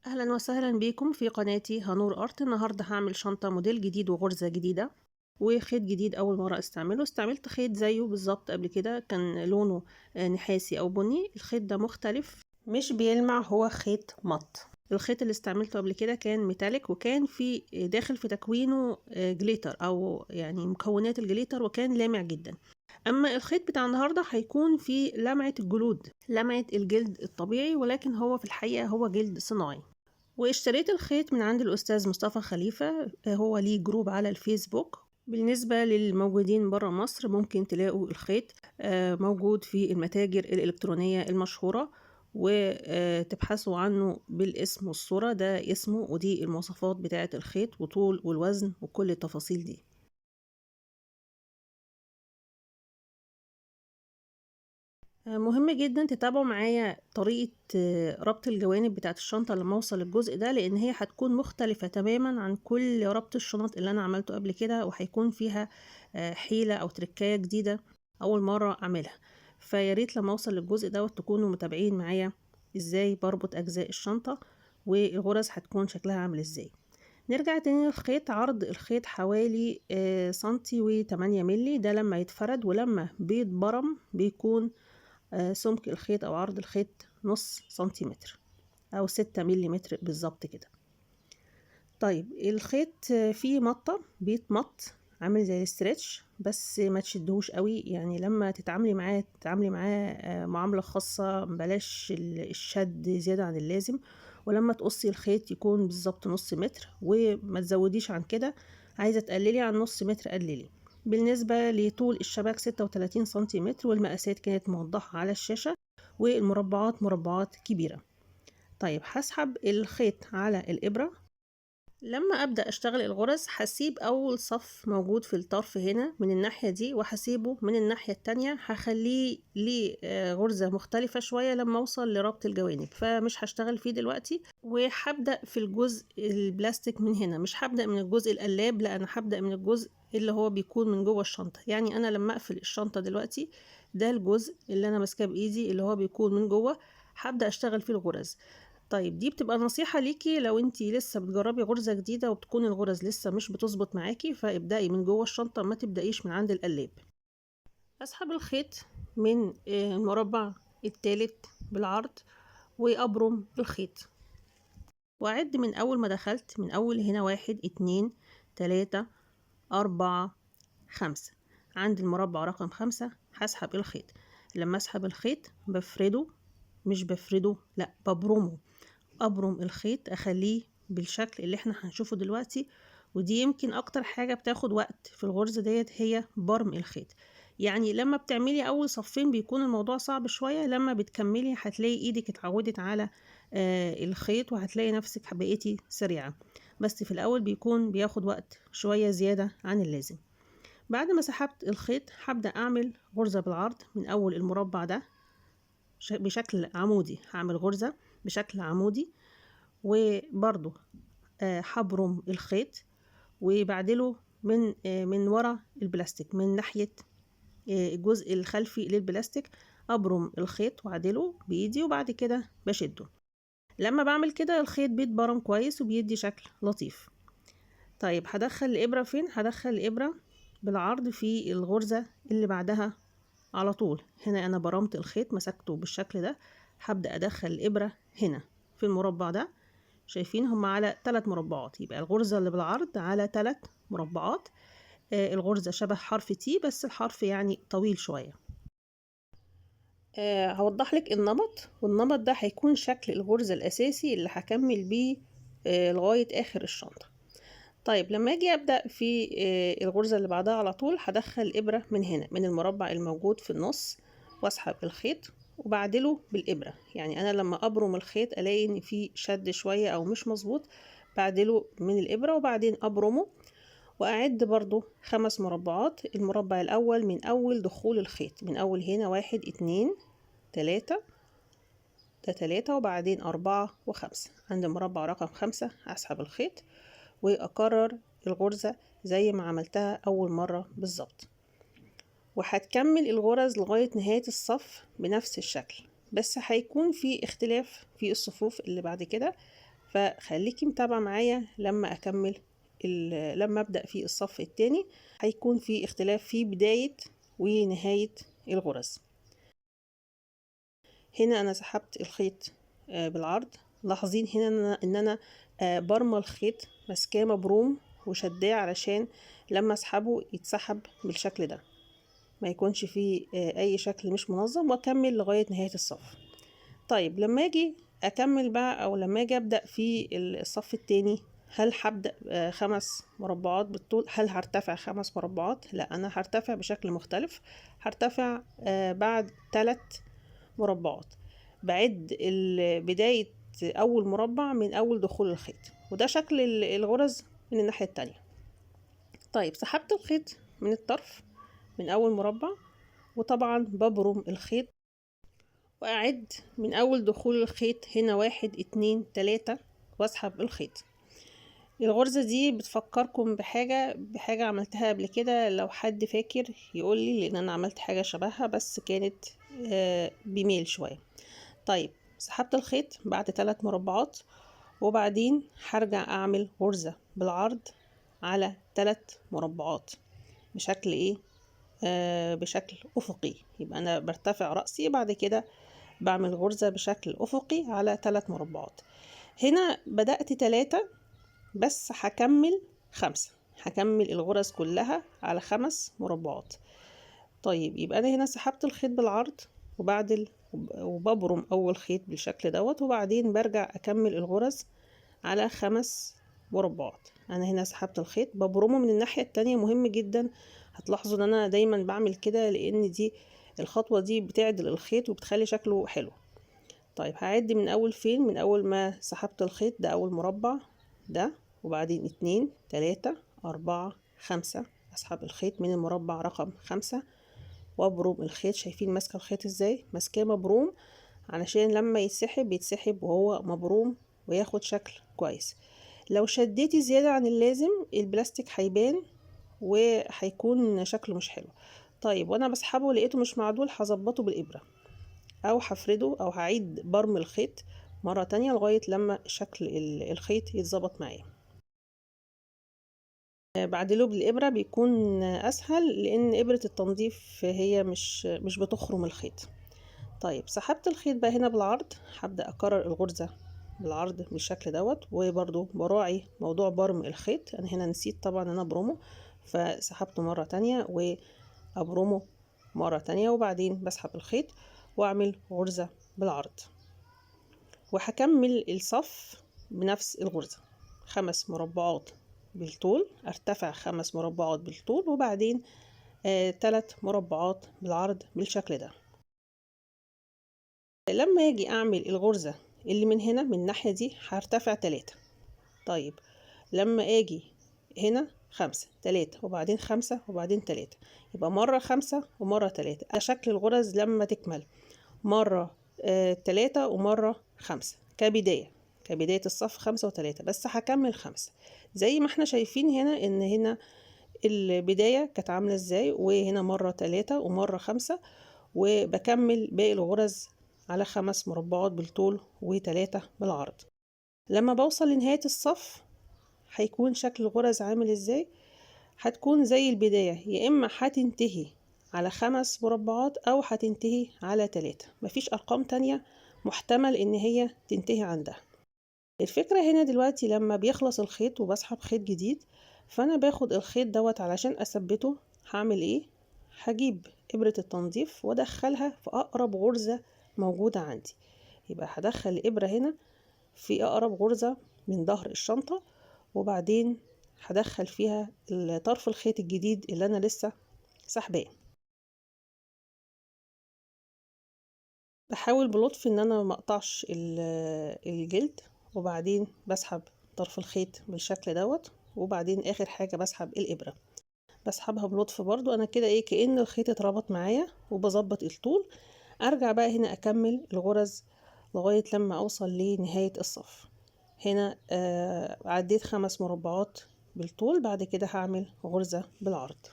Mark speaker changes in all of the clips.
Speaker 1: أهلا وسهلا بيكم في قناتي هنور أرت. النهاردة هعمل شنطة موديل جديد وغرزة جديدة وخيط جديد أول مرة استعملت خيط زيه بالظبط قبل كده، كان لونه نحاسي أو بني. الخيط ده مختلف، مش بيلمع، هو خيط مط. الخيط اللي استعملته قبل كده كان ميتاليك، وكان في داخل في تكوينه جليتر أو يعني مكونات الجليتر، وكان لامع جدا. أما الخيط بتاع النهاردة هيكون في لمعة الجلود، لمعة الجلد الطبيعي، ولكن هو في الحقيقة هو جلد صناعي. واشتريت الخيط من عند الأستاذ مصطفى خليفة، هو ليه جروب على الفيسبوك. بالنسبة للموجودين برا مصر ممكن تلاقوا الخيط موجود في المتاجر الإلكترونية المشهورة، وتبحثوا عنه بالاسم والصورة، ده اسمه ودي المواصفات بتاعة الخيط وطول والوزن وكل التفاصيل دي. مهم جدا تتابعوا معايا طريقة ربط الجوانب بتاعت الشنطة لما اوصل للجزء ده، لان هي هتكون مختلفة تماما عن كل ربط الشنط اللي انا عملته قبل كده، وهيكون فيها حيلة او تركاية جديدة اول مرة اعملها. فياريت لما اوصل للجزء ده تكونوا متابعين معايا ازاي بربط اجزاء الشنطة، والغرز هتكون شكلها عامل ازاي. نرجع تاني للخيط. عرض الخيط حوالي سنتي وتمانية ملي، ده لما يتفرد، ولما بيتبرم بيكون سمك الخيط أو عرض الخيط نص سنتيمتر أو 6 مليمتر بالظبط كده. طيب الخيط فيه مطة بيتمط عامل زي الاسترتش، بس ما تشدهوش قوي، يعني لما تتعاملي معاه معاملة خاصة، بلاش الشد زيادة عن اللازم. ولما تقصي الخيط يكون بالظبط نص متر، وما تزوديش عن كده. عايزة تقللي عن نص متر قللي. بالنسبة لطول الشبك 36 سنتيمتر، والمقاسات كانت موضحة على الشاشة، والمربعات مربعات كبيرة. طيب هسحب الخيط على الإبرة. لما أبدأ أشتغل الغرز هسيب أول صف موجود في الطرف هنا من الناحية دي، وهسيبه من الناحية التانية، هخليه ليه غرزة مختلفة شوية لما أوصل لربط الجوانب، فمش هشتغل فيه دلوقتي. وهبدأ في الجزء البلاستيك من هنا، مش هبدأ من الجزء القلاب، لا أنا هبدأ من الجزء اللي هو بيكون من جوه الشنطة. يعني أنا لما أقفل الشنطة دلوقتي، ده الجزء اللي أنا ماسكاه بإيدي اللي هو بيكون من جوه، هبدأ أشتغل فيه الغرز. طيب دي بتبقى نصيحة ليكي لو انتي لسه بتجربي غرزة جديدة وبتكون الغرز لسه مش بتظبط معاكي، فابدأي من جوه الشنطة، ما تبدأيش من عند القلاب. اسحب الخيط من المربع التالت بالعرض، وابرم الخيط، واعد من اول ما دخلت، من اول هنا 1 2 3 4 5. عند المربع رقم 5 هسحب الخيط. لما اسحب الخيط بفرده، مش بفرده، لا ببرمه. ابرم الخيط اخليه بالشكل اللي احنا هنشوفه دلوقتي. ودي يمكن اكتر حاجة بتاخد وقت في الغرزة ديت، هي برم الخيط. يعني لما بتعملي اول صفين بيكون الموضوع صعب شوية، لما بتكملي هتلاقي ايدك اتعودت على الخيط، وهتلاقي نفسك بقيتي سريعة. بس في الاول بيكون بياخد وقت شوية زيادة عن اللازم. بعد ما سحبت الخيط هبدأ اعمل غرزة بالعرض من اول المربع ده بشكل عمودي. هعمل غرزة بشكل عمودي، وبرضو هبرم الخيط وبعدله من ورا البلاستيك، من ناحية الجزء الخلفي للبلاستيك. ابرم الخيط واعدله بايدي، وبعد كده بشده. لما بعمل كده الخيط بيتبرم كويس وبيدي شكل لطيف. طيب هدخل الابرة فين؟ هدخل الابرة بالعرض في الغرزة اللي بعدها على طول. هنا انا برمت الخيط مسكته بالشكل ده، هبدأ ادخل الابرة هنا في المربع ده. شايفين هم على 3 مربعات، يبقى الغرزة اللي بالعرض على 3 مربعات. الغرزة شبه حرف تي، بس الحرف يعني طويل شوية. هوضح لك النمط، والنمط ده هيكون شكل الغرزة الأساسي اللي هكمل بيه لغاية آخر الشنطة. طيب لما اجي ابدأ في الغرزة اللي بعدها على طول، هدخل الإبرة من هنا من المربع الموجود في النص، واسحب الخيط وبعدله بالإبرة. يعني أنا لما أبرم الخيط ألاقي إن في شد شوية أو مش مظبوط، بعدله من الإبرة وبعدين أبرمه. وأعد برضو 5 مربعات. المربع الأول من أول دخول الخيط، من أول هنا 1 2 3، ده 3، وبعدين 4 و5. عند المربع رقم 5 هسحب الخيط وأكرر الغرزة زي ما عملتها أول مرة بالظبط. وهتكمل الغرز لغاية نهاية الصف بنفس الشكل، بس هيكون في اختلاف في الصفوف اللي بعد كده. فخليكي متابعة معايا لما اكمل لما ابدأ في الصف التاني هيكون في اختلاف في بداية ونهاية الغرز. هنا انا سحبت الخيط بالعرض. لاحظين هنا ان انا برمى الخيط ماسكاه مبروم وشداه علشان لما اسحبه يتسحب بالشكل ده، ما يكونش فيه اي شكل مش منظم، واكمل لغاية نهاية الصف. طيب لما اجي اكمل بقى او لما اجي ابدأ في الصف التاني، هل هبدأ 5 مربعات بالطول؟ هل هرتفع 5 مربعات؟ لا، انا هرتفع بشكل مختلف. هرتفع بعد 3 مربعات. بعد بداية اول مربع من اول دخول الخيط، وده شكل الغرز من الناحية التانية. طيب سحبت الخيط من الطرف من اول مربع، وطبعا ببرم الخيط واعد من اول دخول الخيط هنا 1 2 3 واسحب الخيط. الغرزة دي بتفكركم بحاجة عملتها قبل كده، لو حد فاكر يقولي، لان انا عملت حاجة شبهها بس كانت بميل شوية. طيب سحبت الخيط بعد 3 مربعات، وبعدين هرجع اعمل غرزة بالعرض على 3 مربعات بشكل ايه؟ بشكل افقي. يبقى انا برتفع رأسي، بعد كده بعمل غرزة بشكل افقي على 3 مربعات. هنا بدأت 3 بس هكمل 5، هكمل الغرز كلها على 5 مربعات. طيب يبقى انا هنا سحبت الخيط بالعرض وببرم اول خيط بالشكل دوت، وبعدين برجع اكمل الغرز على 5 مربعات. انا هنا سحبت الخيط ببرمه من الناحية التانية. مهم جدا هتلاحظوا ان انا دايما بعمل كده، لان دي الخطوة دي بتعدل الخيط وبتخلي شكله حلو. طيب هعد من اول فين؟ من اول ما سحبت الخيط، ده اول مربع ده، وبعدين 2 3 4 5 اسحب الخيط من المربع رقم 5 وابرم الخيط. شايفين ماسكه الخيط ازاي؟ ماسكاه مبروم علشان لما يتسحب وهو مبروم وياخد شكل كويس. لو شديتي زيادة عن اللازم البلاستيك هيبان وهيكون شكله مش حلو. طيب وانا بسحبه لقيته مش معدول، هظبطه بالإبرة او هفرده او هعيد برم الخيط مرة تانية لغاية لما شكل الخيط يتظبط معايا. بعدله بالإبرة بيكون اسهل، لان إبرة التنظيف هي مش بتخرم الخيط. طيب سحبت الخيط بقى هنا بالعرض، هبدأ اكرر الغرزة بالعرض بالشكل دوت، وبرضو براعي موضوع برم الخيط. انا هنا نسيت طبعا انا ابرمه، فسحبته مرة تانية وابرمه مرة تانية، وبعدين بسحب الخيط واعمل غرزة بالعرض، وهكمل الصف بنفس الغرزة. 5 مربعات بالطول، ارتفع 5 مربعات بالطول، وبعدين 3 مربعات بالعرض بالشكل ده. لما اجي اعمل الغرزة اللي من هنا من الناحية دي هرتفع 3. طيب لما اجي هنا 5 3 وبعدين 5 وبعدين 3، يبقى مرة 5 ومرة 3. ده شكل الغرز لما تكمل، مرة 3 ومرة 5 كبداية الصف 5 و3، بس هكمل 5 زي ما احنا شايفين هنا. ان هنا البداية كانت عاملة ازاي، وهنا مرة 3 ومرة 5، وبكمل باقي الغرز على 5 مربعات بالطول و3 بالعرض. لما بوصل لنهاية الصف هيكون شكل الغرز عامل ازاي؟ هتكون زي البداية، يا اما هتنتهي على 5 مربعات او هتنتهي على 3. مفيش ارقام تانية محتمل ان هي تنتهي عندها. الفكرة هنا دلوقتي لما بيخلص الخيط وبسحب خيط جديد، فانا باخد الخيط دوت علشان اثبته. هعمل ايه؟ هجيب ابرة التنظيف وادخلها في اقرب غرزة موجودة عندي. يبقى هدخل الابرة هنا في اقرب غرزة من ظهر الشنطة، وبعدين هدخل فيها طرف الخيط الجديد اللي انا لسه سحباه. بحاول بلطف ان انا ما اقطعش الجلد، وبعدين بسحب طرف الخيط بالشكل دوت، وبعدين اخر حاجة بسحب الابرة. بسحبها بلطف برضو، انا كده ايه كأن الخيط اتربط معايا، وبظبط الطول. ارجع بقى هنا اكمل الغرز لغاية لما اوصل لنهاية الصف. هنا عديت 5 مربعات بالطول، بعد كده هعمل غرزة بالعرض.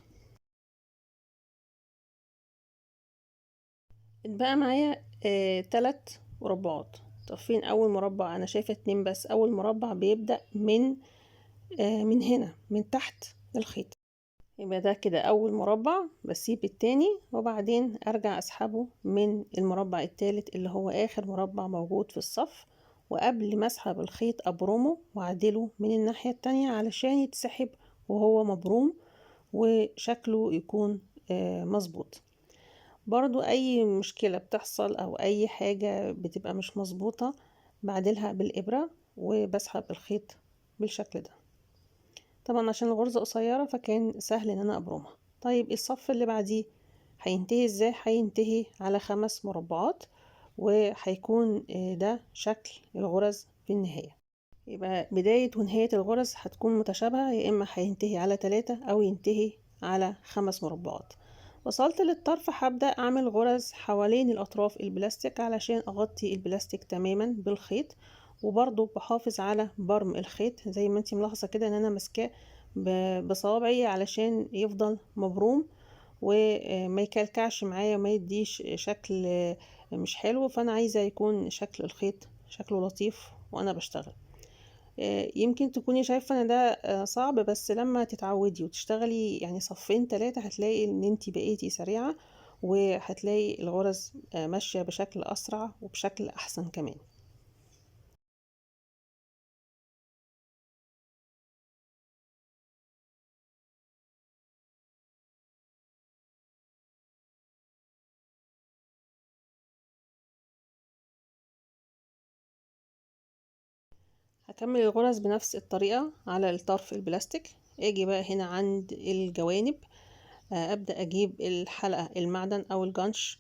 Speaker 1: اتبقى معايا 3 مربعات. طرفين اول مربع انا شايفة 2 بس، اول مربع بيبدأ من هنا من تحت الخيط. يبقى ده كده اول مربع، بسيب التاني وبعدين ارجع اسحبه من المربع التالت اللي هو اخر مربع موجود في الصف، وقبل ما اسحب الخيط ابرمه واعدله من الناحية التانية علشان يتسحب وهو مبروم وشكله يكون مظبوط. برضو اي مشكلة بتحصل او اي حاجة بتبقى مش مظبوطة بعدلها بالابرة وبسحب الخيط بالشكل ده. طبعا عشان الغرزة قصيرة فكان سهل ان انا ابرمها. طيب الصف اللي بعديه هينتهي ازاي؟ هينتهي على 5 مربعات، وهيكون ده شكل الغرز في النهاية. يبقى بداية ونهاية الغرز هتكون متشابهة، يا اما هينتهي على 3 او ينتهي على 5 مربعات. وصلت للطرف هبدأ اعمل غرز حوالين الاطراف البلاستيك علشان اغطي البلاستيك تماما بالخيط، وبرضو بحافظ على برم الخيط زي ما انتي ملاحظة كده ان انا ماسكاه بصوابعي علشان يفضل مبروم وما يكلكعش معايا وما يديش شكل مش حلو. فانا عايزة يكون شكل الخيط شكله لطيف وانا بشتغل. يمكن تكوني شايفة ان ده صعب، بس لما تتعودي وتشتغلي يعني صفين 3 هتلاقي ان انتي بقيتي سريعة، وهتلاقي الغرز ماشية بشكل اسرع وبشكل احسن كمان. هكمل الغرز بنفس الطريقة على الطرف البلاستيك. اجي بقى هنا عند الجوانب، ابدأ اجيب الحلقة المعدن او الجانش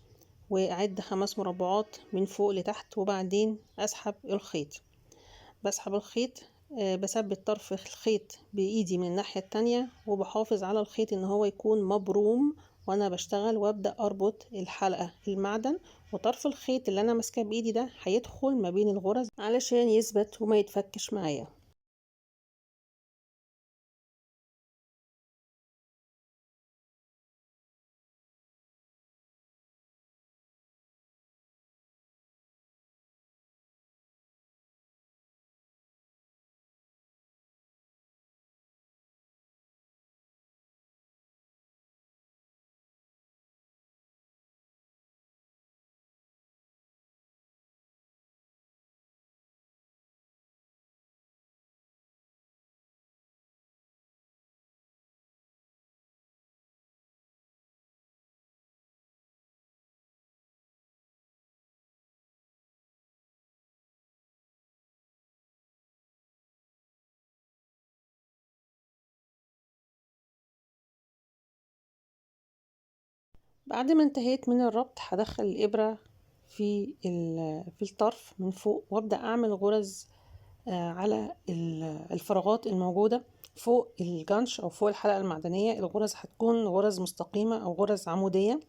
Speaker 1: واعد 5 مربعات من فوق لتحت، وبعدين اسحب الخيط. بسحب الخيط، بثبت طرف الخيط بايدي من الناحية التانية، وبحافظ على الخيط ان هو يكون مبروم وانا بشتغل، وابدأ اربط الحلقة المعدن، وطرف الخيط اللي انا ماسكاه بايدي ده هيدخل ما بين الغرز علشان يثبت وما يتفكش معايا. بعد ما انتهيت من الربط هدخل الإبرة في الطرف من فوق، وابدأ اعمل غرز على الفراغات الموجودة فوق الجانش او فوق الحلقة المعدنية. الغرز هتكون غرز مستقيمة او غرز عمودية،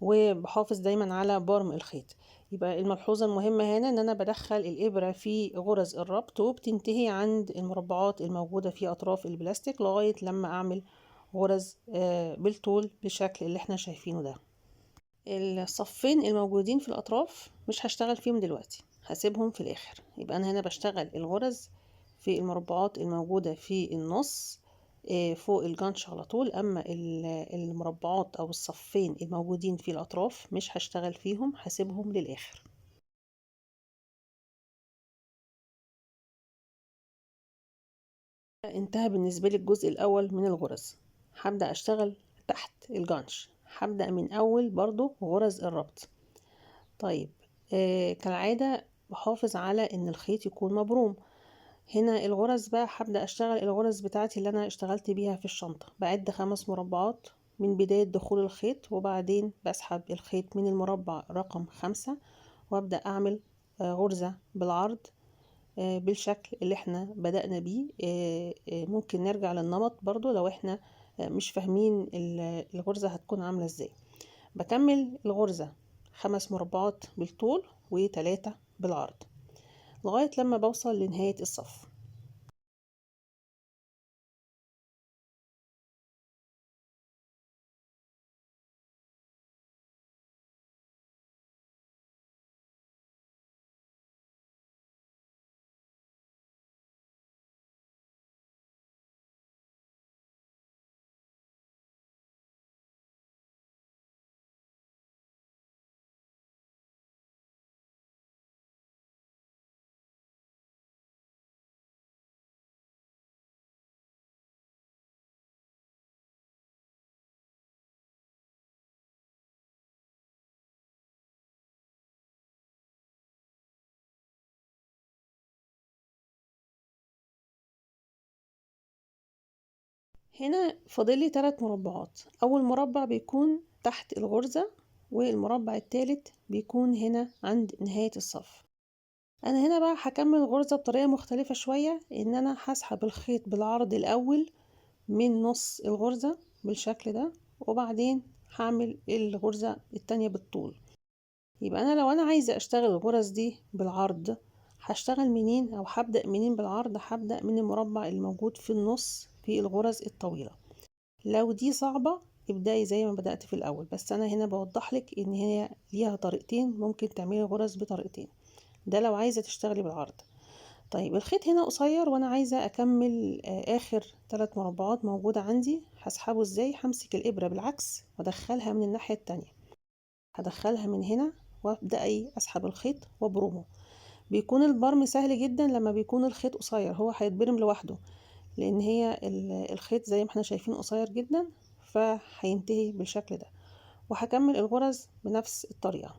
Speaker 1: وبحافظ دايما على برم الخيط. يبقى الملحوظة المهمة هنا ان انا بدخل الإبرة في غرز الربط، وبتنتهي عند المربعات الموجودة في اطراف البلاستيك لغاية لما اعمل غرز بالطول بالشكل اللي احنا شايفينه ده. الصفين الموجودين في الاطراف مش هشتغل فيهم دلوقتي، هسيبهم في الاخر. يبقى انا هنا بشتغل الغرز في المربعات الموجودة في النص فوق الجانش على طول، اما المربعات او الصفين الموجودين في الاطراف مش هشتغل فيهم، هسيبهم للاخر. انتهى بالنسبة لي الجزء الاول من الغرز. هبدأ اشتغل تحت الجانش، هبدأ من اول برضو غرز الربط. طيب كالعادة بحافظ على ان الخيط يكون مبروم. هنا الغرز بقى هبدأ اشتغل الغرز بتاعتي اللي انا اشتغلت بيها في الشنطة. بعد 5 مربعات من بداية دخول الخيط، وبعدين بسحب الخيط من المربع رقم 5، وابدأ اعمل غرزة بالعرض بالشكل اللي احنا بدأنا بيه. ممكن نرجع للنمط برضو لو احنا مش فاهمين الغرزة هتكون عاملة ازاي. بكمل الغرزة 5 مربعات بالطول و3 بالعرض لغاية لما بوصل لنهاية الصف. هنا فاضلي 3 مربعات. اول مربع بيكون تحت الغرزة، والمربع التالت بيكون هنا عند نهاية الصف. انا هنا بقى هكمل الغرزة بطريقة مختلفة شوية، ان انا هسحب الخيط بالعرض الاول من نص الغرزة بالشكل ده، وبعدين هعمل الغرزة التانية بالطول. يبقى انا لو انا عايزة اشتغل الغرز دي بالعرض، هشتغل منين او هبدأ منين بالعرض؟ هبدأ من المربع الموجود في النص في الغرز الطويلة. لو دي صعبة ابدأي زي ما بدأت في الاول، بس انا هنا بوضح لك ان هي ليها طريقتين، ممكن تعملي غرز بطريقتين. ده لو عايزة تشتغلي بالعرض. طيب الخيط هنا قصير وانا عايزة اكمل اخر 3 مربعات موجودة عندي. هسحبه ازاي؟ همسك الابرة بالعكس وادخلها من الناحية التانية، هدخلها من هنا وابدأ اسحب الخيط وابرمه. بيكون البرم سهل جدا لما بيكون الخيط قصير، هو هيتبرم لوحده، لان هي الخيط زي ما احنا شايفين قصير جدا، فهينتهي بالشكل ده. وهكمل الغرز بنفس الطريقة.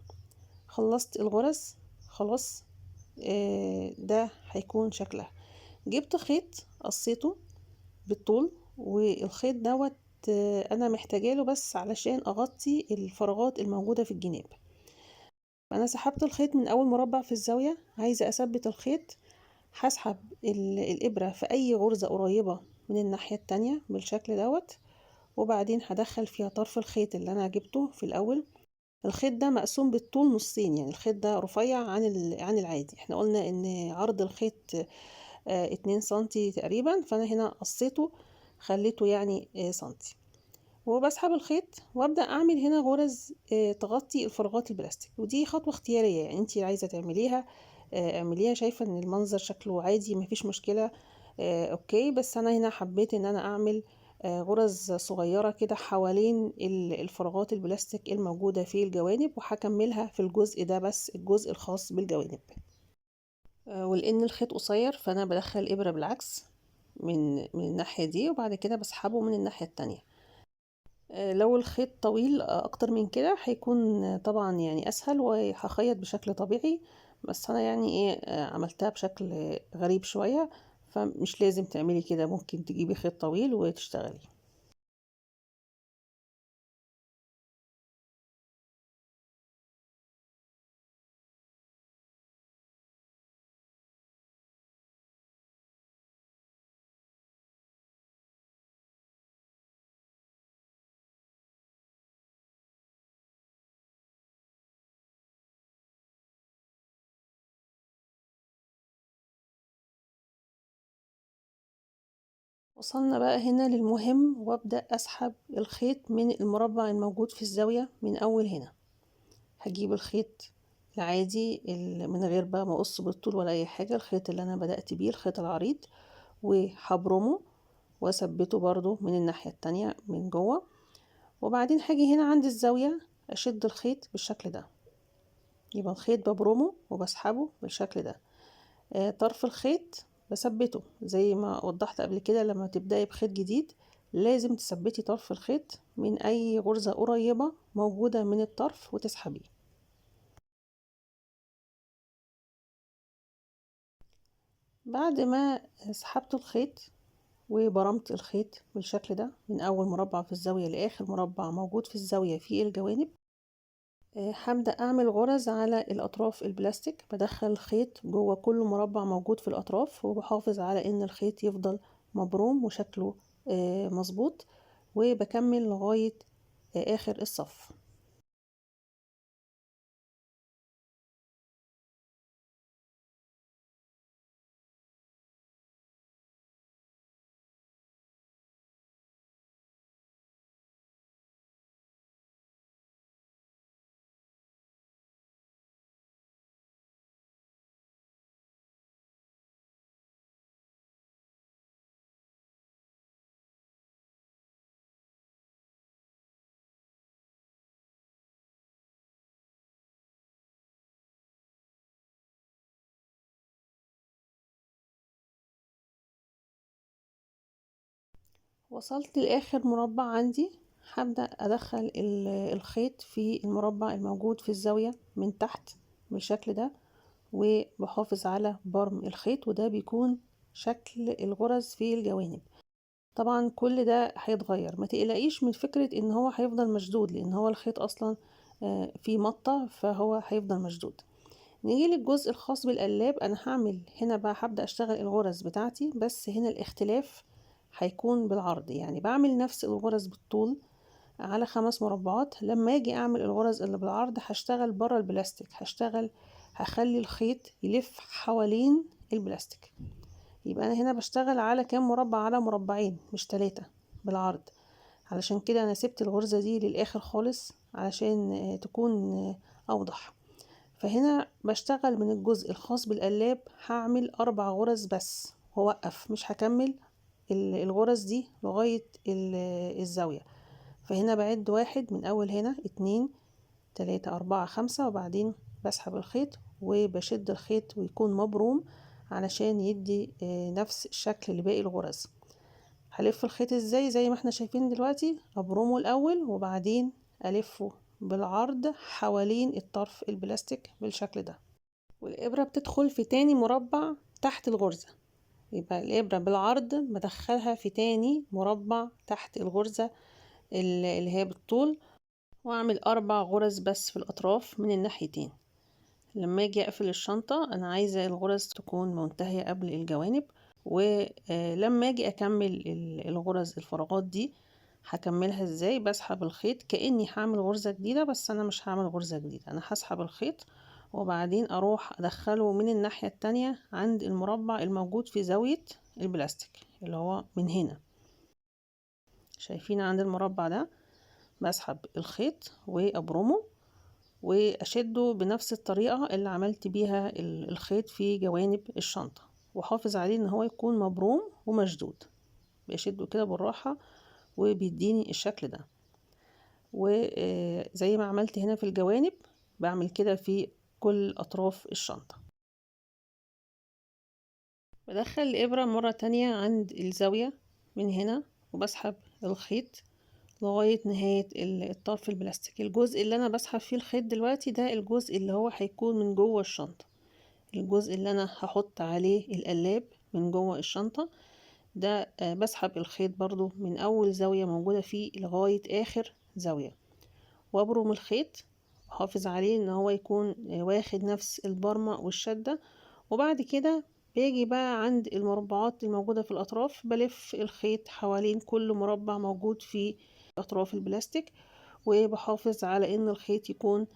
Speaker 1: خلصت الغرز خلاص. ده هيكون شكلها. جبت خيط قصيته بالطول، والخيط دوت انا محتاجه له بس علشان اغطي الفراغات الموجودة في الجناب. انا سحبت الخيط من اول مربع في الزاوية، عايزة اثبت الخيط. هسحب الابرة في اي غرزة قريبة من الناحية التانية بالشكل دوت، وبعدين هدخل فيها طرف الخيط اللي انا جبته في الاول. الخيط ده مقسوم بالطول نصين، يعني الخيط ده رفيع عن العادي. احنا قلنا ان عرض الخيط 2 سنتي تقريبا، فانا هنا قصيته خليته يعني سنتي. وبسحب الخيط وابدا اعمل هنا غرز تغطي الفراغات البلاستيك، ودي خطوه اختياريه، يعني انتي عايزه تعمليها اعمليها. شايفه ان المنظر شكله عادي مفيش مشكله، اوكي. بس انا هنا حبيت ان انا اعمل غرز صغيره كده حوالين الفراغات البلاستيك الموجوده في الجوانب، وهكملها في الجزء ده بس، الجزء الخاص بالجوانب. ولان الخيط قصير فانا بدخل الابره بالعكس من الناحيه دي، وبعد كده بسحبه من الناحيه التانية. لو الخيط طويل اكتر من كده هيكون طبعا يعني اسهل، وهخيط بشكل طبيعي. بس انا يعني ايه عملتها بشكل غريب شوية، فمش لازم تعملي كده، ممكن تجيبي خيط طويل وتشتغلي. وصلنا بقى هنا للمهم، وابدأ اسحب الخيط من المربع الموجود في الزاوية من اول هنا. هجيب الخيط العادي من غير بقى ما اقص بالطول ولا اي حاجة، الخيط اللي انا بدأت بيه الخيط العريض، وهبرمه واثبته برضو من الناحية التانية من جوه. وبعدين هاجي هنا عند الزاوية اشد الخيط بالشكل ده. يبقى الخيط ببرمه وبسحبه بالشكل ده. طرف الخيط بثبته زي ما وضحت قبل كده. لما تبدأي بخيط جديد لازم تثبتي طرف الخيط من اي غرزة قريبة موجودة من الطرف وتسحبيه. بعد ما سحبت الخيط وبرمت الخيط بالشكل ده من اول مربع في الزاوية لاخر مربع موجود في الزاوية في الجوانب، هبدأ أعمل غرز على الأطراف البلاستيك. بدخل الخيط جوه كل مربع موجود في الأطراف، وبحافظ على إن الخيط يفضل مبروم وشكله مظبوط، وبكمل لغاية آخر الصف. وصلت لآخر مربع عندي. هبدأ أدخل الخيط في المربع الموجود في الزاوية من تحت بالشكل ده، وبحافظ على برم الخيط، وده بيكون شكل الغرز في الجوانب. طبعا كل ده هيتغير، ما تقلقيش من فكرة ان هو هيفضل مشدود، لان هو الخيط اصلا فيه مطة، فهو هيفضل مشدود. نيجي للجزء الخاص بالقلاب. انا هعمل هنا بقى هبدأ اشتغل الغرز بتاعتي، بس هنا الاختلاف هيكون بالعرض، يعني بعمل نفس الغرز بالطول على 5 مربعات. لما اجي اعمل الغرز اللي بالعرض هشتغل بره البلاستيك، هخلي الخيط يلف حوالين البلاستيك. يبقى انا هنا بشتغل على كام مربع؟ على مربعين مش 3 بالعرض. علشان كده انا سبت الغرزة دي للاخر خالص علشان تكون اوضح. فهنا بشتغل من الجزء الخاص بالقلاب هعمل 4 غرز بس واوقف، مش هكمل الغرز دي لغاية الزاوية. فهنا بعد 1 من اول هنا 2 3 4 5، وبعدين بسحب الخيط وبشد الخيط ويكون مبروم علشان يدي نفس الشكل لباقي الغرز. هلف الخيط ازاي؟ زي ما احنا شايفين دلوقتي، ابرمه الاول وبعدين الفه بالعرض حوالين الطرف البلاستيك بالشكل ده، والابرة بتدخل في تاني مربع تحت الغرزة. يبقى الابرة بالعرض بدخلها في تاني مربع تحت الغرزة اللي هي بالطول، واعمل 4 غرز بس في الاطراف من الناحيتين. لما اجي اقفل الشنطة انا عايزة الغرز تكون منتهية قبل الجوانب، ولما اجي اكمل الغرز الفراغات دي هكملها ازاي؟ بسحب الخيط كأني هعمل غرزة جديدة، بس انا مش هعمل غرزة جديدة، انا هسحب الخيط وبعدين اروح ادخله من الناحية التانية عند المربع الموجود في زاوية البلاستيك اللي هو من هنا. شايفين عند المربع ده بسحب الخيط وابرمه واشده بنفس الطريقة اللي عملت بيها الخيط في جوانب الشنطة، وحافظ عليه ان هو يكون مبروم ومشدود. بشده كده بالراحة وبيديني الشكل ده. وزي ما عملت هنا في الجوانب بعمل كده في كل اطراف الشنطة. بدخل الابرة مرة تانية عند الزاوية من هنا وبسحب الخيط لغاية نهاية الطرف البلاستيك. الجزء اللي انا بسحب فيه الخيط دلوقتي ده الجزء اللي هو هيكون من جوه الشنطة، الجزء اللي انا هحط عليه القلاب من جوه الشنطة ده. بسحب الخيط برضو من اول زاوية موجودة فيه لغاية اخر زاوية، وابرم الخيط حافظ عليه ان هو يكون واخد نفس البرمة والشدة. وبعد كده باجي بقى عند المربعات الموجودة في الاطراف، بلف الخيط حوالين كل مربع موجود في اطراف البلاستيك، وبحافظ على ان الخيط يكون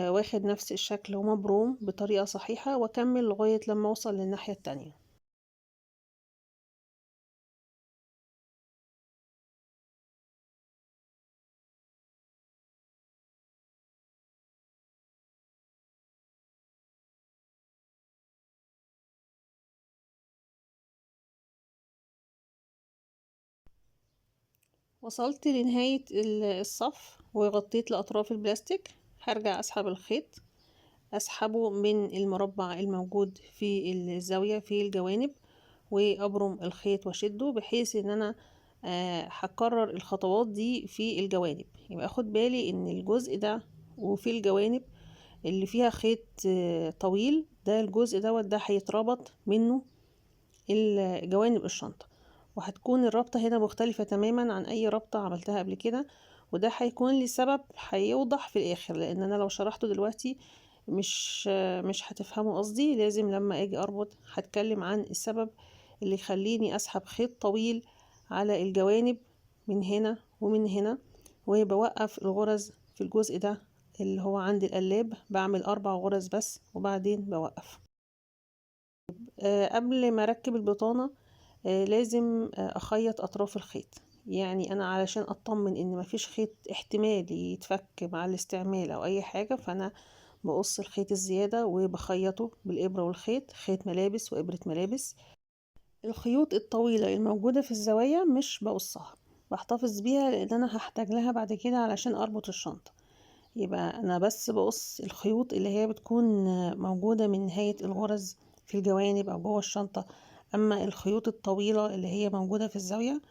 Speaker 1: واخد نفس الشكل ومبروم بطريقة صحيحة، واكمل لغاية لما اوصل للناحية التانية. وصلت لنهاية الصف وغطيت لأطراف البلاستيك. هرجع أسحب الخيط، أسحبه من المربع الموجود في الزاوية في الجوانب، وأبرم الخيط وأشده بحيث إن أنا هكرر الخطوات دي في الجوانب. يبقى أخد بالي إن الجزء ده وفي الجوانب اللي فيها خيط طويل ده، الجزء ده هيتربط منه جوانب الشنطة، وهتكون الرابطة هنا مختلفة تماما عن اي رابطة عملتها قبل كده. وده هيكون لسبب هيوضح في الاخر، لان انا لو شرحته دلوقتي مش هتفهموا قصدي. لازم لما اجي اربط هتكلم عن السبب اللي يخليني اسحب خيط طويل على الجوانب من هنا ومن هنا، وبوقف الغرز في الجزء ده اللي هو عند القلاب. بعمل 4 غرز بس وبعدين بوقف. قبل ما اركب البطانة لازم اخيط اطراف الخيط. يعني انا علشان اطمن ان مفيش خيط احتمال يتفك مع الاستعمال او اي حاجة، فانا بقص الخيط الزيادة وبخيطه بالابرة والخيط، خيط ملابس وابرة ملابس. الخيوط الطويلة الموجودة في الزوايا مش بقصها، بحتفظ بيها لان انا هحتاج لها بعد كده علشان اربط الشنطة. يبقى انا بس بقص الخيوط اللي هي بتكون موجودة من نهاية الغرز في الجوانب او جوه الشنطة. اما الخيوط الطويلة اللي هي موجودة في الزاوية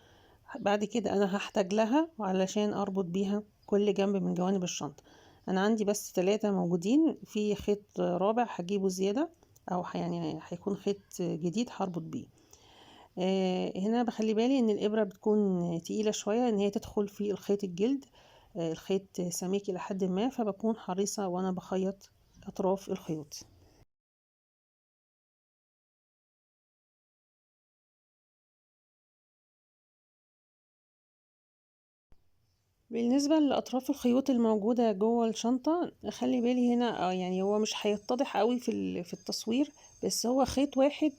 Speaker 1: بعد كده انا هحتاج لها علشان اربط بيها كل جنب من جوانب الشنطة. انا عندي بس 3 موجودين، في خيط رابع هجيبه زيادة او يعني هيكون خيط جديد هربط بيه. هنا بخلي بالي ان الابرة بتكون تقيلة شوية ان هي تدخل في الخيط الجلد. الخيط سميك الى حد ما، فبكون حريصة وانا بخيط اطراف الخيوط. بالنسبة لأطراف الخيوط الموجودة جوه الشنطة، خلي بالي هنا يعني هو مش هيتضح قوي في التصوير، بس هو خيط واحد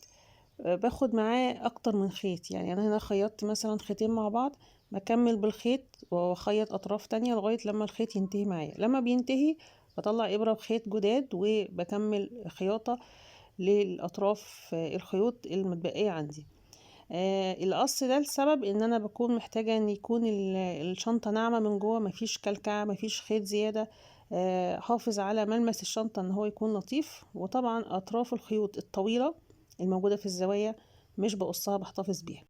Speaker 1: باخد معاه اكتر من خيط. يعني انا هنا خيطت مثلا خيطين مع بعض، بكمل بالخيط واخيط اطراف تانية لغاية لما الخيط ينتهي معايا. لما بينتهي بطلع ابرة بخيط جداد وبكمل خياطة للاطراف الخيوط المتبقية عندي. القص ده لسبب ان انا بكون محتاجة ان يكون الشنطة ناعمة من جوه، مفيش كلكعة، مفيش خيط زيادة. حافظ على ملمس الشنطة ان هو يكون لطيف. وطبعا اطراف الخيوط الطويلة الموجودة في الزوايا مش بقصها، بحتفظ بيها.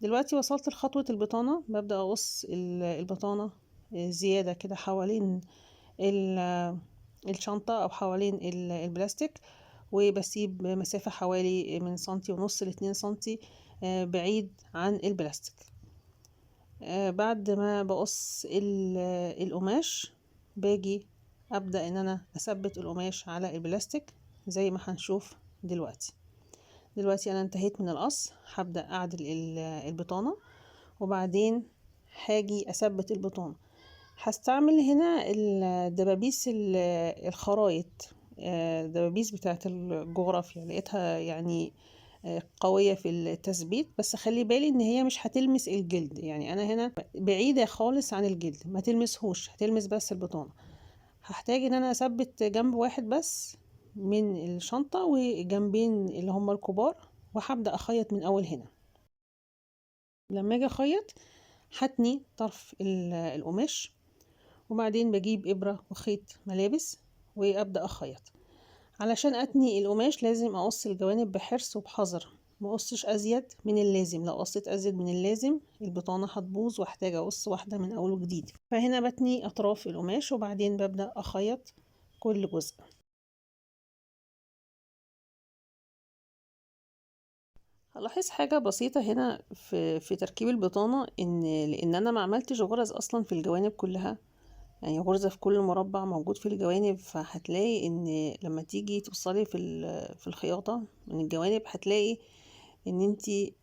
Speaker 1: دلوقتي وصلت لخطوة البطانة، ببدأ أقص البطانة زيادة كده حوالين الشنطة أو حوالين البلاستيك، وبسيب مسافة حوالي من سنتي ونص لاتنين سنتي بعيد عن البلاستيك. بعد ما بقص القماش، باجي أبدأ إن أنا أثبت القماش على البلاستيك زي ما هنشوف دلوقتي. دلوقتي أنا انتهيت من القص، هبدأ أعدل البطانة، وبعدين هاجي أثبت البطانة. هستعمل هنا الدبابيس الخرايط، الدبابيس بتاعت الجغرافيا، لقيتها يعني قوية في التثبيت. بس خلي بالي ان هي مش هتلمس الجلد، يعني انا هنا بعيدة خالص عن الجلد، ما تلمسهوش، هتلمس بس البطانة. هحتاج ان انا اثبت جنب واحد بس من الشنطة وجنبين اللي هما الكبار، وهبدأ اخيط من اول هنا. لما اجي اخيط هتني طرف القماش، وبعدين بجيب ابرة وخيط ملابس وابدأ اخيط. علشان اتني القماش لازم اقص الجوانب بحرص وبحذر، ما اقصش ازيد من اللازم. لو قصيت ازيد من اللازم البطانة هتبوظ واحتاج اقص واحدة من اول وجديد. فهنا بتني اطراف القماش وبعدين ببدأ اخيط كل جزء. هلاحظ حاجة بسيطة هنا في تركيب البطانة، لان انا ما عملتش غرز اصلا في الجوانب كلها، يعني غرزة في كل مربع موجود في الجوانب. فهتلاقي ان لما تيجي توصلي في الخياطة من الجوانب هتلاقي ان انتي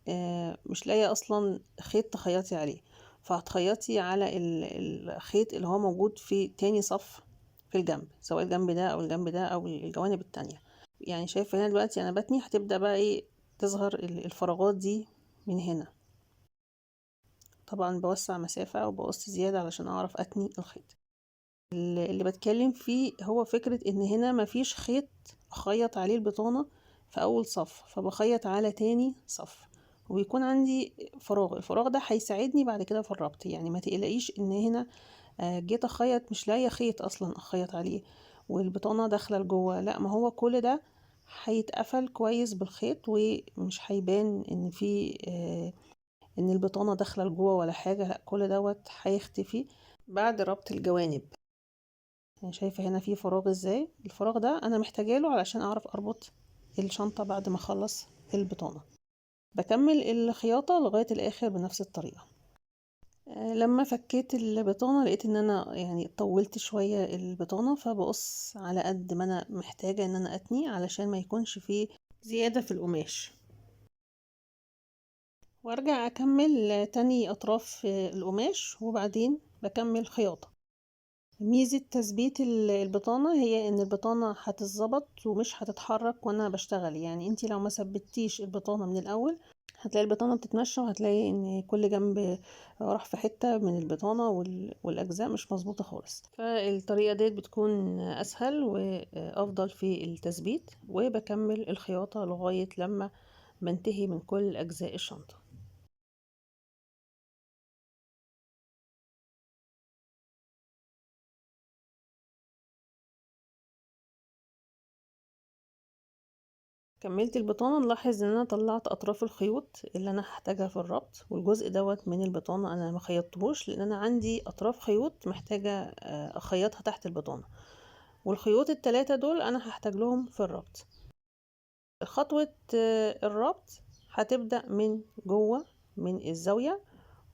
Speaker 1: مش لاقيه اصلا خيط تخيطي عليه، فهتخيطي على الخيط اللي هو موجود في تاني صف في الجنب، سواء الجنب ده او الجنب ده او الجوانب التانية. يعني شايفه هنا دلوقتي انا بتني، هتبدأ بقى ايه تظهر الفراغات دي من هنا. طبعا بوسع مسافة وبقص زيادة علشان اعرف اتني الخيط. اللي بتكلم فيه هو فكرة ان هنا مفيش خيط اخيط عليه البطانة في اول صف، فبخيط على تاني صف وبيكون عندي فراغ. الفراغ ده هيساعدني بعد كده في الربط. يعني ما تقلقيش ان هنا جيت اخيط مش لاقيه خيط اصلا اخيط عليه والبطانة داخلة لجوه، لا، ما هو كل ده هيتقفل كويس بالخيط ومش هيبان ان في ان البطانة داخلة لجوه ولا حاجة. لا، كل دوت هيختفي بعد ربط الجوانب. يعني شايفة هنا في فراغ ازاي؟ الفراغ ده انا محتاجه له علشان اعرف اربط الشنطة بعد ما اخلص البطانة. بكمل الخياطة لغاية الاخر بنفس الطريقة. لما فكيت البطانة لقيت ان انا يعني طولت شوية البطانة، فبقص على قد ما انا محتاجة ان انا اتني علشان ما يكونش فيه زيادة في القماش، وارجع اكمل تاني اطراف القماش وبعدين بكمل خياطة. ميزة تثبيت البطانة هي ان البطانة هتتظبط ومش هتتحرك وانا بشتغل. يعني انتي لو ما ثبتيش البطانة من الاول هتلاقي البطانة بتتمشى، وهتلاقي ان كل جنب راح في حتة من البطانة والاجزاء مش مظبوطة خالص. فالطريقة ديت بتكون اسهل وافضل في التثبيت. وبكمل الخياطة لغاية لما بنتهي من كل اجزاء الشنطة. كملت البطانة، نلاحظ ان انا طلعت اطراف الخيوط اللي انا هحتاجها في الربط، والجزء دوت من البطانة انا ما خيطتهوش لان انا عندي اطراف خيوط محتاجة اخيطها تحت البطانة، والخيوط التلاتة دول انا هحتاج لهم في الربط. خطوة الربط هتبدأ من جوه من الزاوية،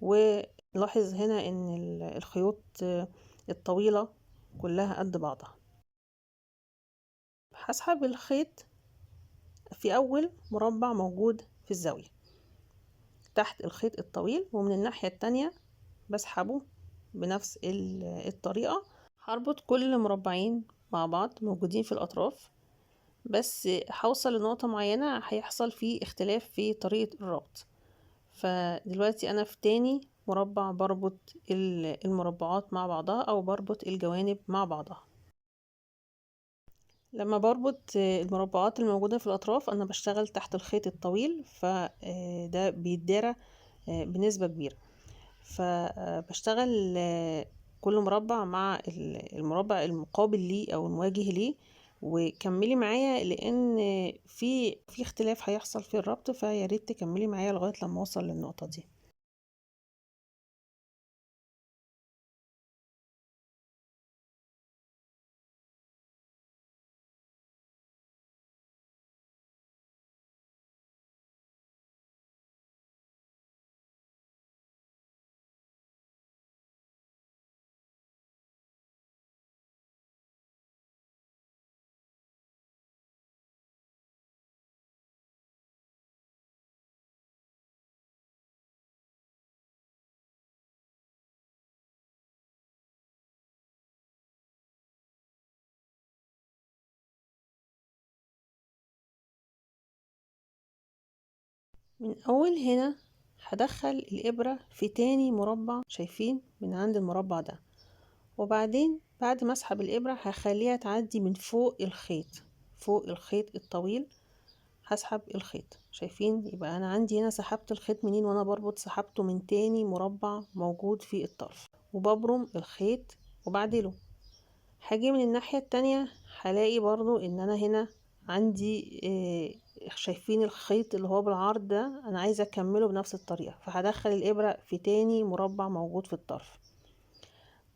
Speaker 1: ونلاحظ هنا ان الخيوط الطويلة كلها قد بعضها. هسحب الخيط في اول مربع موجود في الزاوية تحت الخيط الطويل، ومن الناحية التانية بسحبه بنفس الطريقة. هربط كل مربعين مع بعض موجودين في الأطراف، بس هوصل لنقطة معينة هيحصل فيه اختلاف في طريقة الربط. فدلوقتي أنا في تاني مربع بربط المربعات مع بعضها أو بربط الجوانب مع بعضها. لما بربط المربعات الموجودة في الأطراف أنا بشتغل تحت الخيط الطويل، فده بيتدارى بنسبة كبيرة. فبشتغل كل مربع مع المربع المقابل ليه او المواجه ليه، وكملي معايا لان في اختلاف هيحصل في الربط، فيا ريت تكملي معايا لغايه لما اوصل للنقطه دي. من اول هنا هدخل الابره في تاني مربع، شايفين من عند المربع ده، وبعدين بعد ما اسحب الابره هخليها تعدي من فوق الخيط، فوق الخيط الطويل هسحب الخيط. شايفين؟ يبقى انا عندي هنا سحبت الخيط منين وانا بربط؟ سحبته من تاني مربع موجود في الطرف، وببرم الخيط وبعدله. هاجي من الناحية التانية هلاقي برضو ان انا هنا عندي شايفين الخيط اللي هو بالعرض ده انا عايزة اكمله بنفس الطريقة، فهدخل الابرة في تاني مربع موجود في الطرف.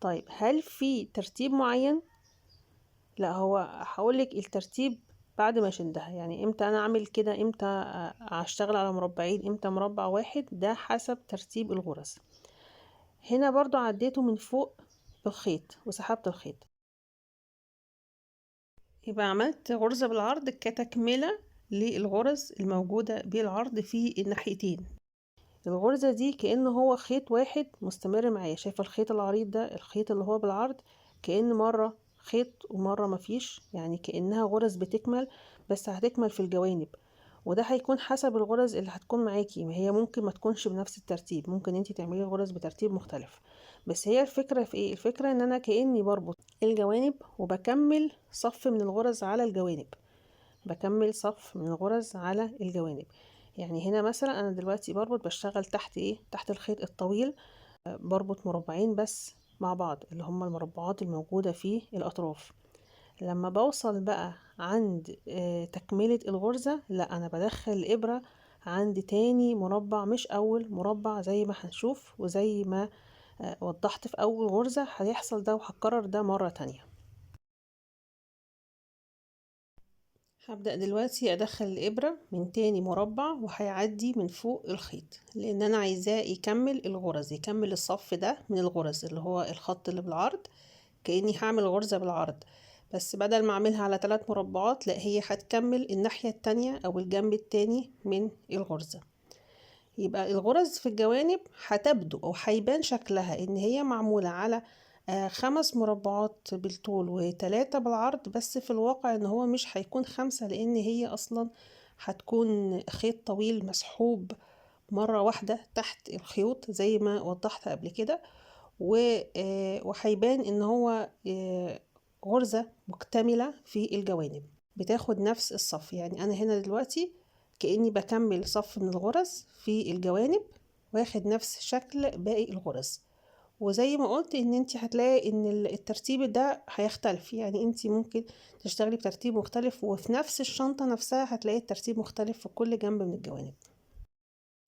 Speaker 1: طيب هل في ترتيب معين؟ لا، هو هقولك الترتيب بعد ما اشدها، يعني امتى انا اعمل كده، امتى اشتغل على مربعين، امتى مربع واحد، ده حسب ترتيب الغرز. هنا برضو عديته من فوق بالخيط وسحبت الخيط، يبقى عملت غرزة بالعرض كتكملة للغرز الموجودة بالعرض في الناحيتين. الغرزة دي كأنه هو خيط واحد مستمر معايا. شايفة الخيط العريض ده، الخيط اللي هو بالعرض، كأن مرة خيط ومرة مفيش، يعني كأنها غرز بتكمل، بس هتكمل في الجوانب. وده هيكون حسب الغرز اللي هتكون معاكي، ما هي ممكن ما تكونش بنفس الترتيب، ممكن انتي تعملي الغرز بترتيب مختلف. بس هي الفكرة في ايه؟ الفكرة ان انا كأني بربط الجوانب وبكمل صف من الغرز على الجوانب، بكمل صف من الغرز على الجوانب. يعني هنا مثلا انا دلوقتي بربط، بشتغل تحت ايه؟ تحت الخيط الطويل بربط مربعين بس مع بعض اللي هما المربعات الموجودة في الاطراف. لما بوصل بقى عند تكملة الغرزة، لا انا بدخل الابرة عند تاني مربع مش اول مربع زي ما هنشوف، وزي ما وضحت في اول غرزة هيحصل ده، وهكرر ده مرة تانية. هبدأ دلوقتي ادخل الابرة من تاني مربع وهيعدي من فوق الخيط، لان انا عايزاه يكمل الغرز، يكمل الصف ده من الغرز اللي هو الخط اللي بالعرض. كأني هعمل غرزة بالعرض، بس بدل ما اعملها على 3 مربعات، لا هي هتكمل الناحية التانية او الجنب التاني من الغرزة. يبقى الغرز في الجوانب هتبدو او هيبان شكلها ان هي معمولة على 5 مربعات بالطول و3 بالعرض، بس في الواقع ان هو مش هيكون 5، لان هي اصلا هتكون خيط طويل مسحوب مرة واحدة تحت الخيوط زي ما وضحت قبل كده، وهيبان ان هو غرزة مكتملة في الجوانب بتاخد نفس الصف. يعني انا هنا دلوقتي كأني بكمل صف من الغرز في الجوانب واخد نفس شكل باقي الغرز. وزي ما قلت ان انت هتلاقي ان الترتيب ده هيختلف، يعني انت ممكن تشتغلي بترتيب مختلف، وفي نفس الشنطة نفسها هتلاقي الترتيب مختلف في كل جنب من الجوانب.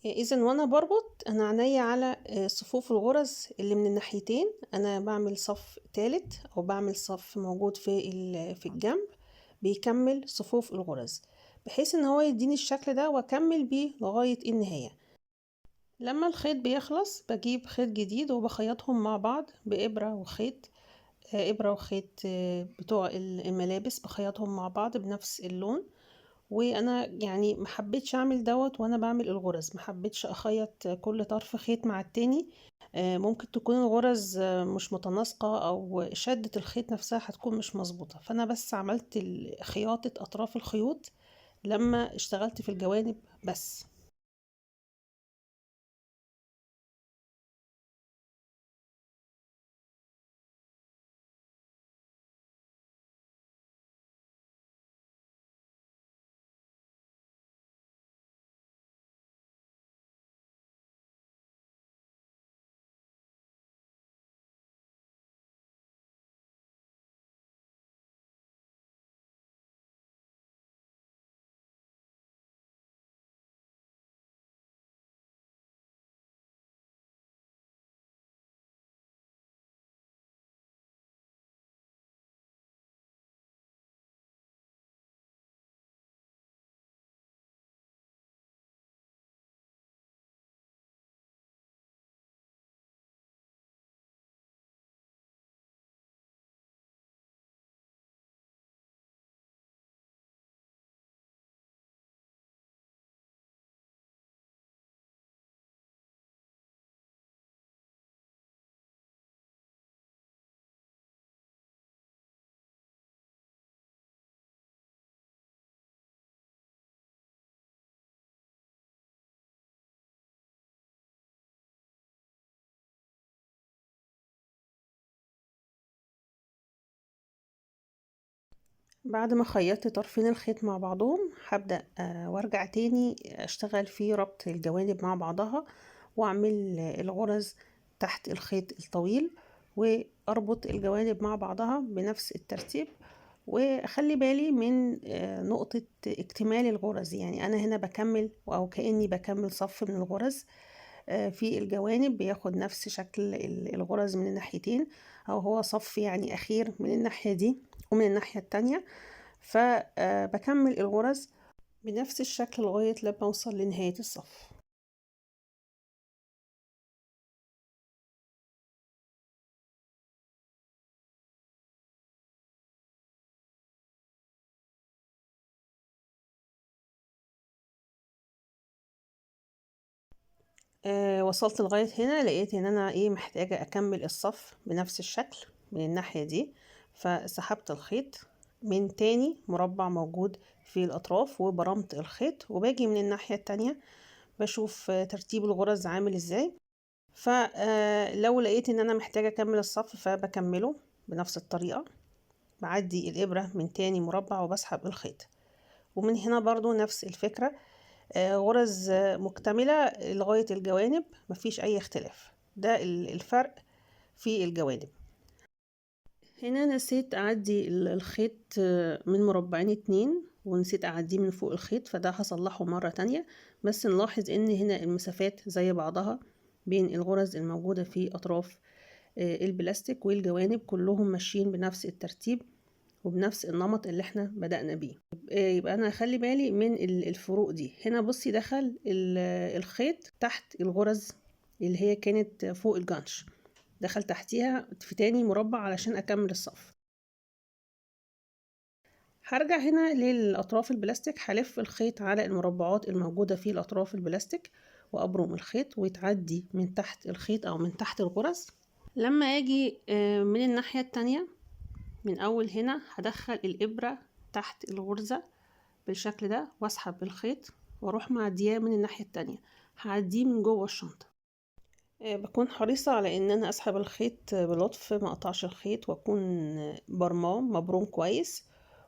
Speaker 1: اذا وانا بربط انا عينيا على صفوف الغرز اللي من الناحيتين، انا بعمل صف تالت او بعمل صف موجود في الجنب بيكمل صفوف الغرز. بحيث ان هو يديني الشكل ده واكمل بيه لغاية النهاية. لما الخيط بيخلص بجيب خيط جديد وبخيطهم مع بعض بإبرة وخيط. إبرة وخيط بتوع الملابس بخيطهم مع بعض بنفس اللون. وانا يعني محبتش اعمل دوت وانا بعمل الغرز، محبتش اخيط كل طرف خيط مع التاني. ممكن تكون الغرز مش متناسقة او شدة الخيط نفسها هتكون مش مظبوطة، فانا بس عملت خياطة اطراف الخيوط لما اشتغلت في الجوانب بس. بعد ما خيطت طرفين الخيط مع بعضهم هبدأ وارجع تاني اشتغل في ربط الجوانب مع بعضها، واعمل الغرز تحت الخيط الطويل، واربط الجوانب مع بعضها بنفس الترتيب. واخلي بالي من نقطة اكتمال الغرز، يعني انا هنا بكمل او كأني بكمل صف من الغرز في الجوانب بياخد نفس شكل الغرز من الناحيتين، او هو صف يعني اخير من الناحية دي ومن الناحية التانية. فبكمل الغرز بنفس الشكل لغاية لما اوصل لنهاية الصف. وصلت لغاية هنا لقيت ان انا محتاجة اكمل الصف بنفس الشكل من الناحية دي، فسحبت الخيط من تاني مربع موجود في الاطراف وبرمت الخيط، وباجي من الناحية التانية بشوف ترتيب الغرز عامل ازاي. فلو لقيت ان انا محتاجة اكمل الصف فبكمله بنفس الطريقة، بعدي الابرة من تاني مربع وبسحب الخيط. ومن هنا برضو نفس الفكرة، غرز مكتملة لغاية الجوانب، مفيش اي اختلاف، ده الفرق في الجوانب. هنا نسيت اعدي الخيط من مربعين اتنين، ونسيت اعديه من فوق الخيط، فده هصلحه مرة تانية. بس نلاحظ ان هنا المسافات زي بعضها بين الغرز الموجودة في اطراف البلاستيك، والجوانب كلهم ماشيين بنفس الترتيب وبنفس النمط اللي احنا بدأنا بيه. يبقى انا اخلي بالي من الفروق دي. هنا بصي دخل الخيط تحت الغرز اللي هي كانت فوق الجانش، دخل تحتيها في تاني مربع علشان اكمل الصف. هرجع هنا للأطراف البلاستيك، هلف الخيط على المربعات الموجودة في الأطراف البلاستيك وأبرم الخيط ويتعدي من تحت الخيط أو من تحت الغرز. لما أجي من الناحية التانية من أول هنا هدخل الإبرة تحت الغرزة بالشكل ده واسحب الخيط واروح معدياه من الناحية التانية، هعديه من جوه الشنطة. بكون حريصة على ان انا اسحب الخيط بلطف، ما اقطعش الخيط، واكون برماه مبروم كويس،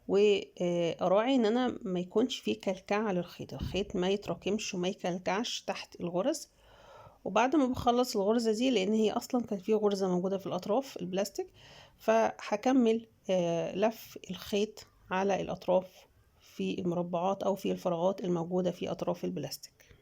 Speaker 1: واراعي ان انا ما يكونش فيه كلكعة للخيط، الخيط ما يتراكمش وما يكلكعش تحت الغرز. وبعد ما بخلص الغرزة دي، لان هي اصلا كان فيه غرزة موجودة في الاطراف البلاستيك، فهكمل لف الخيط على الاطراف في المربعات او في الفراغات الموجودة في اطراف البلاستيك.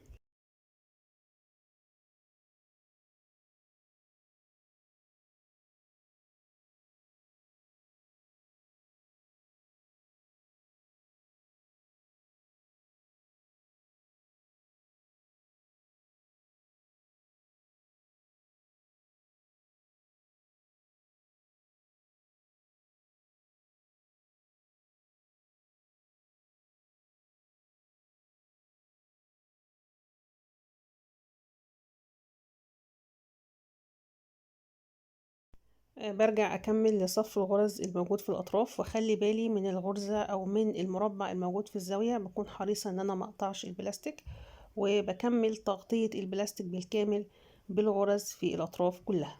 Speaker 1: برجع أكمل لصف الغرز الموجود في الأطراف، وأخلي بالي من الغرزة أو من المربع الموجود في الزاوية، بكون حريصة إن أنا مقطعش البلاستيك، وبكمل تغطية البلاستيك بالكامل بالغرز في الأطراف كلها.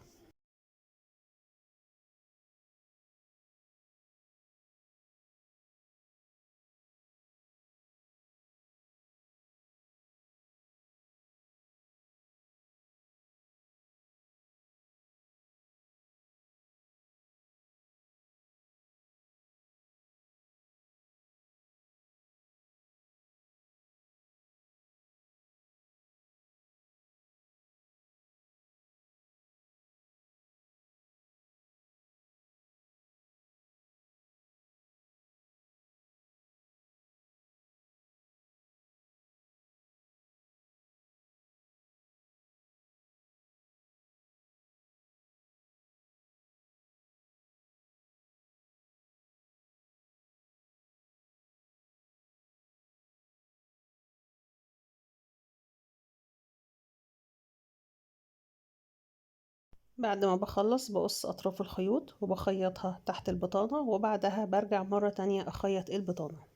Speaker 1: بعد ما بخلص بقص أطراف الخيوط وبخيطها تحت البطانة، وبعدها برجع مرة تانية أخيط البطانة.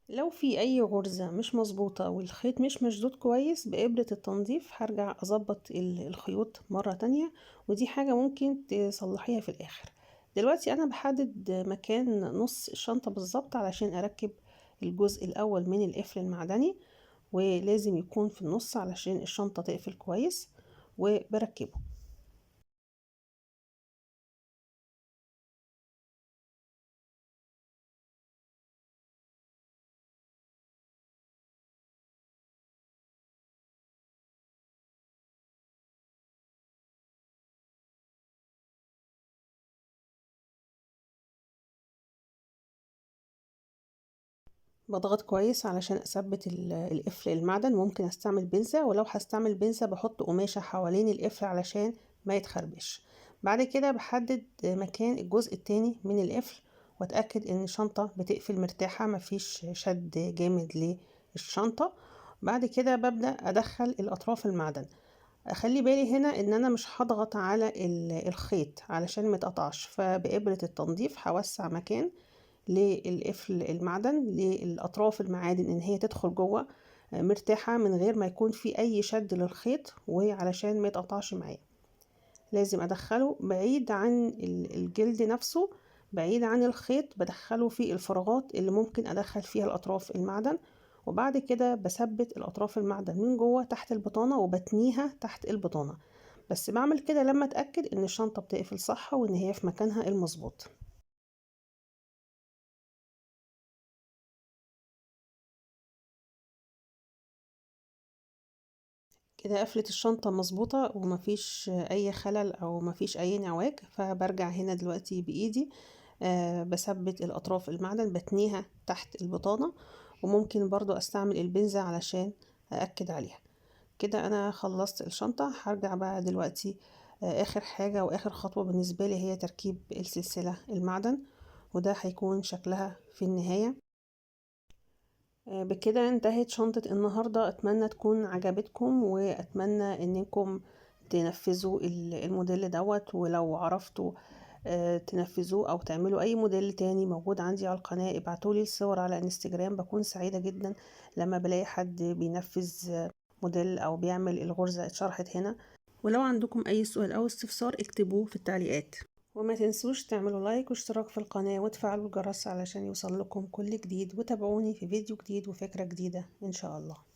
Speaker 1: لو في اي غرزة مش مظبوطة والخيط مش مشدود كويس، بإبرة التنظيف هرجع اظبط الخيوط مرة تانية، ودي حاجة ممكن تصلحيها في الاخر. دلوقتي انا بحدد مكان نص الشنطة بالظبط علشان اركب الجزء الاول من القفل المعدني، ولازم يكون في النص علشان الشنطة تقفل كويس، وبركبه. بضغط كويس علشان اثبت القفل المعدن. ممكن استعمل بنسة، ولو هستعمل بنسة بحط قماشة حوالين القفل علشان ما يتخربش. بعد كده بحدد مكان الجزء التاني من القفل، واتأكد ان الشنطة بتقفل مرتاحة، مفيش شد جامد للشنطة. بعد كده ببدأ ادخل الاطراف المعدن. اخلي بالي هنا ان انا مش هضغط على الخيط علشان ما يتقطعش، فبإبرة التنظيف هوسع مكان للقفل المعدن للأطراف المعادن إن هي تدخل جوه مرتاحة من غير ما يكون في أي شد للخيط، وعلشان ما يتقطعش معايا لازم أدخله بعيد عن الجلد نفسه، بعيد عن الخيط. بدخله في الفراغات اللي ممكن أدخل فيها الأطراف المعدن، وبعد كده بثبت الأطراف المعدن من جوه تحت البطانة وبتنيها تحت البطانة. بس بعمل كده لما أتأكد إن الشنطة بتقفل صح وإن هي في مكانها المظبوط. كده قفلة الشنطة مظبوطة ومفيش أي خلل أو مفيش أي انعواج، فبرجع هنا دلوقتي بإيدي بثبت الأطراف المعدن، بتنيها تحت البطانة، وممكن برضو أستعمل البنزة علشان أأكد عليها. كده أنا خلصت الشنطة. هرجع بقى دلوقتي آخر حاجة وآخر خطوة بالنسبة لي هي تركيب السلسلة المعدن، وده هيكون شكلها في النهاية. بكده انتهت شنطة النهاردة. أتمنى تكون عجبتكم، وأتمنى أنكم تنفذوا الموديل دوت، ولو عرفتوا تنفذوه أو تعملوا أي موديل تاني موجود عندي على القناة ابعتولي الصور على انستجرام. بكون سعيدة جدا لما بلاقي حد بينفذ موديل أو بيعمل الغرزة اتشرحت هنا. ولو عندكم أي سؤال أو استفسار اكتبوه في التعليقات، وما تنسوش تعملوا لايك واشتراك في القناة وتفعلوا الجرس علشان يوصل لكم كل جديد، وتابعوني في فيديو جديد وفكرة جديدة إن شاء الله.